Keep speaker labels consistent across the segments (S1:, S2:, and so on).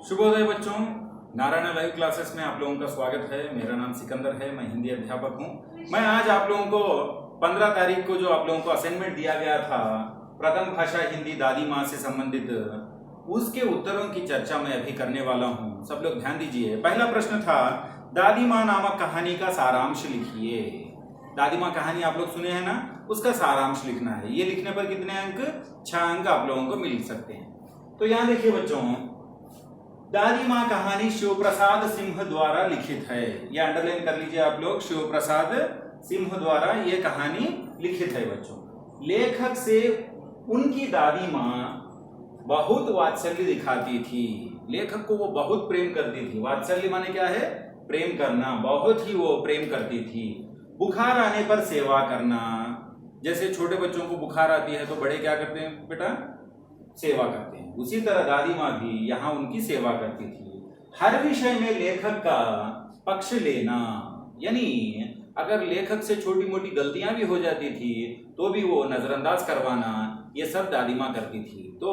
S1: शुभोदय बच्चों, Narayan live classes में आप लोगों का स्वागत है। मेरा नाम सिकंदर है, मैं हिंदी अध्यापक हूं। मैं आज आप लोगों को 15 तारीख को जो आप लोगों को असाइनमेंट दिया गया था प्रथम भाषा हिंदी दादी माँ से संबंधित, उसके उत्तरों की चर्चा मैं अभी करने वाला हूं। सब लोग ध्यान दीजिए। पहला प्रश्न था, दादी माँ नामक कहानी का सारांश लिखिए। दादी माँ कहानी आप लोग सुने हैं ना, उसका सारांश लिखना है। ये लिखने पर कितने अंक? 6 अंक आप लोगों को मिल सकते हैं। तो यहाँ देखिए बच्चों, दादी माँ कहानी शिवप्रसाद सिंह द्वारा लिखित है। ये अंडरलाइन कर लीजिए आप लोग, शिवप्रसाद सिंह द्वारा ये कहानी लिखित है बच्चों। लेखक से उनकी दादी माँ बहुत वात्सल्य दिखाती थी। लेखक को वो बहुत प्रेम करती थी। वात्सल्य माने क्या है? प्रेम करना। बहुत ही वो प्रेम करती थी। बुखार आने पर सेवा करना। जैसे छोटे बच्चों को बुखार आती है तो बड़े क्या करते हैं बेटा? सेवा करते हैं। उसी तरह दादी माँ भी यहाँ उनकी सेवा करती थी। हर विषय में लेखक का पक्ष लेना, यानी अगर लेखक से छोटी मोटी गलतियां भी हो जाती थी तो भी वो नजरअंदाज करवाना, ये सब दादी माँ करती थी। तो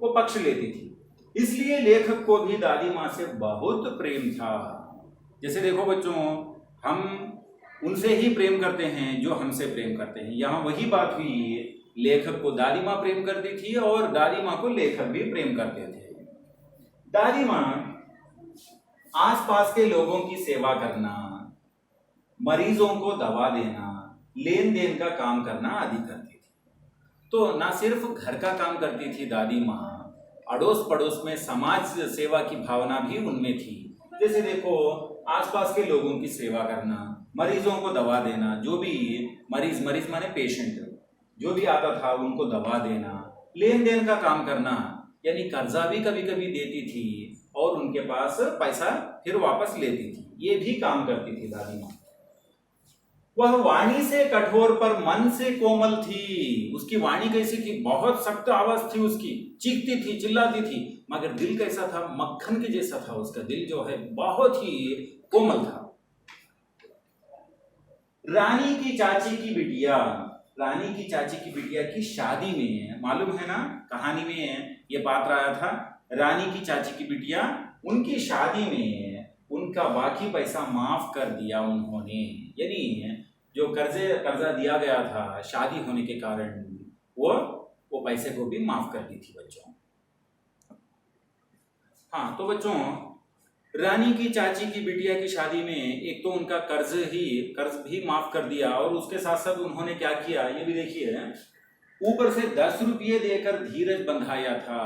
S1: वो पक्ष लेती थी। इसलिए लेखक को भी दादी माँ से बहुत प्रेम था। जैसे देखो बच्चों, हम उनसे ही प्रेम करते हैं जो हमसे प्रेम करते हैं। यहाँ वही बात हुई, लेखक को दादी माँ प्रेम करती थी और दादी माँ को लेखक भी प्रेम करते थे। दादी माँ आसपास के लोगों की सेवा करना, मरीजों को दवा देना, लेन देन का काम करना आदि करती थी। तो ना सिर्फ घर का काम करती थी दादी माँ, अड़ोस पड़ोस में समाज सेवा की भावना भी उनमें थी। जैसे देखो, आसपास के लोगों की सेवा करना, मरीजों को दवा देना, जो भी मरीज माने पेशेंट, जो भी आता था उनको दवा देना, लेन देन का काम करना, यानी कर्जा भी कभी कभी देती थी और उनके पास पैसा फिर वापस लेती थी। ये भी काम करती थी दादी माँ। वह वाणी से कठोर पर मन से कोमल थी। उसकी वाणी कैसी थी? बहुत सख्त आवाज थी उसकी, चीखती थी, चिल्लाती थी, मगर दिल कैसा था? मक्खन के जैसा था उसका दिल, जो है बहुत ही कोमल था। रानी की चाची की बिटिया, रानी की चाची की बिटिया की शादी में, मालूम है ना, कहानी में ये पात्र आया था। रानी की चाची की बिटिया, उनकी शादी में उनका बाकी पैसा माफ कर दिया उन्होंने। यानी जो कर्जा दिया गया था शादी होने के कारण, वो पैसे को भी माफ कर दी थी बच्चों। हाँ तो बच्चों, रानी की चाची की बिटिया की शादी में एक तो उनका कर्ज भी माफ कर दिया, और उसके साथ साथ उन्होंने क्या किया ये भी देखिए, ऊपर से 10 रुपये देकर धीरज बंधाया था।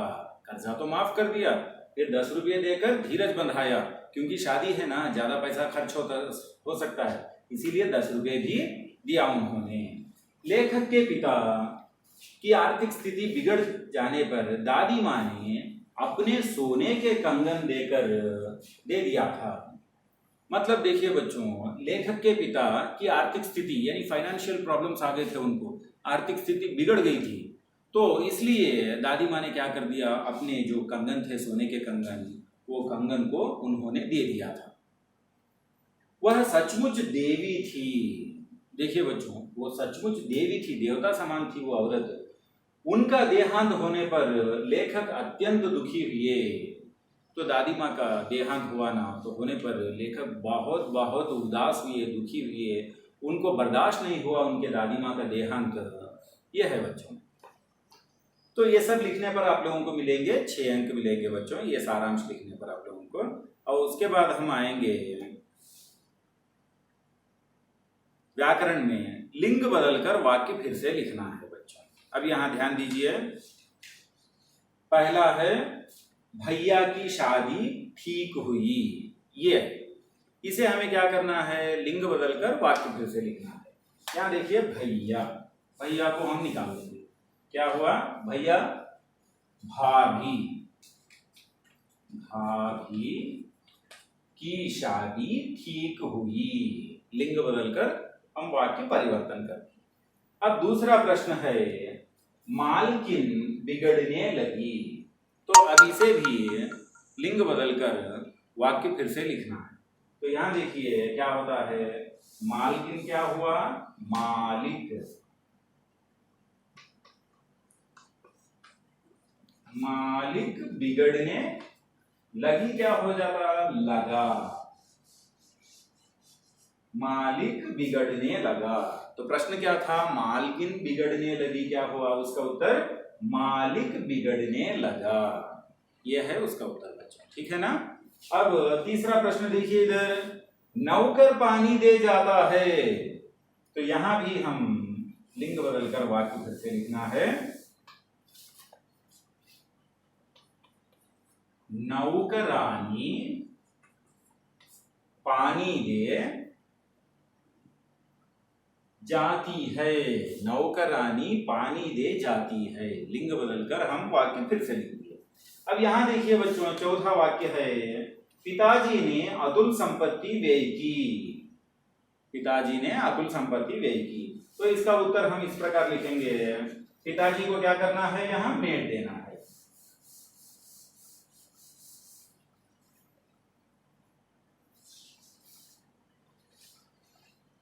S1: कर्जा तो माफ कर दिया, फिर 10 रुपये देकर धीरज बंधाया, क्योंकि शादी है ना, ज्यादा पैसा खर्च हो सकता है, इसीलिए 10 रुपये भी दिया उन्होंने। लेखक के पिता की आर्थिक स्थिति बिगड़ जाने पर दादी माँ ने अपने सोने के कंगन दे दिया था। मतलब देखिए बच्चों, लेखक के पिता की आर्थिक स्थिति यानी फाइनेंशियल प्रॉब्लम्स आ गए थे, उनको आर्थिक स्थिति बिगड़ गई थी, तो इसलिए दादी माँ ने क्या कर दिया, अपने जो कंगन थे सोने के कंगन, वो कंगन को उन्होंने दे दिया था। वह सचमुच देवी थी। देखिए बच्चों, वो सचमुच देवी थी, देवता समान थी वो औरत। उनका देहांत होने पर लेखक अत्यंत दुखी हुए। तो दादी माँ का देहांत हुआ ना, तो होने पर लेखक बहुत बहुत उदास हुए, दुखी हुए। उनको बर्दाश्त नहीं हुआ उनके दादी माँ का देहांत। यह है बच्चों। तो ये सब लिखने पर आप लोगों को मिलेंगे 6 अंक मिलेंगे बच्चों, ये सारांश लिखने पर आप लोगों को। और उसके बाद हम आएंगे व्याकरण में, लिंग बदलकर वाक्य फिर से लिखना है बच्चों। अब यहां ध्यान दीजिए। पहला है, भैया की शादी ठीक हुई। ये इसे हमें क्या करना है? लिंग बदलकर वाक्य फिर से लिखना है। यहां देखिए, भैया, भैया को हम निकाल देंगे। क्या हुआ? भैया, भाभी, भाभी की शादी ठीक हुई। लिंग बदलकर हम वाक्य परिवर्तन करते। अब दूसरा प्रश्न है, मालकिन बिगड़ने लगी। तो अब इसे भी लिंग बदलकर वाक्य फिर से लिखना है। तो यहां देखिए क्या होता है, मालकिन क्या हुआ? मालिक, मालिक बिगड़ने लगी क्या हो जाता, लगा। मालिक बिगड़ने लगा। तो प्रश्न क्या था, मालकिन बिगड़ने लगी, क्या हुआ उसका उत्तर, मालिक बिगड़ने लगा। यह है उसका उत्तर बच्चों, ठीक है ना। अब तीसरा प्रश्न देखिए इधर, नौकर पानी दे जाता है। तो यहां भी हम लिंग बदलकर वाक्य फिर से लिखना है। नौकरानी पानी दे जाती है। नौकरानी पानी दे जाती है, लिंग बदलकर हम वाक्य फिर से लिख दिए। अब यहां देखिए बच्चों, चौथा वाक्य है, पिताजी ने अतुल संपत्ति व्यय की। पिताजी ने अतुल संपत्ति व्यय की। तो इसका उत्तर हम इस प्रकार लिखेंगे, पिताजी को क्या करना है, यहां मेड देना है।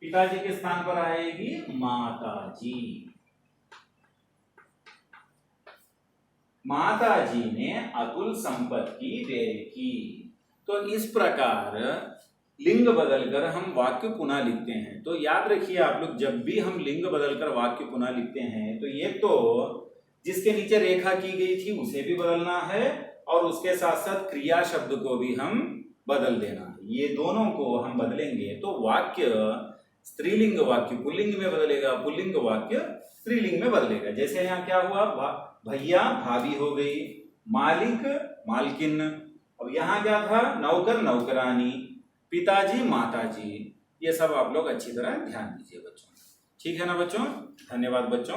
S1: पिताजी के स्थान पर आएगी माताजी। माताजी ने अतुल संपत्ति व्यय की। तो इस प्रकार लिंग बदलकर हम वाक्य पुनः लिखते हैं। तो याद रखिए आप लोग, जब भी हम लिंग बदलकर वाक्य पुनः लिखते हैं तो ये तो जिसके नीचे रेखा की गई थी उसे भी बदलना है और उसके साथ साथ क्रिया शब्द को भी हम बदल देना है। ये दोनों को हम बदलेंगे तो वाक्य स्त्रीलिंग वाक्य पुल्लिंग में बदलेगा, पुल्लिंग वाक्य स्त्रीलिंग में बदलेगा। जैसे यहाँ क्या हुआ, भैया भाभी हो गई, मालिक मालकिन। अब यहाँ क्या था, नौकर नौकरानी, पिताजी माताजी। ये सब आप लोग अच्छी तरह ध्यान दीजिए बच्चों, ठीक है ना बच्चों। धन्यवाद बच्चों।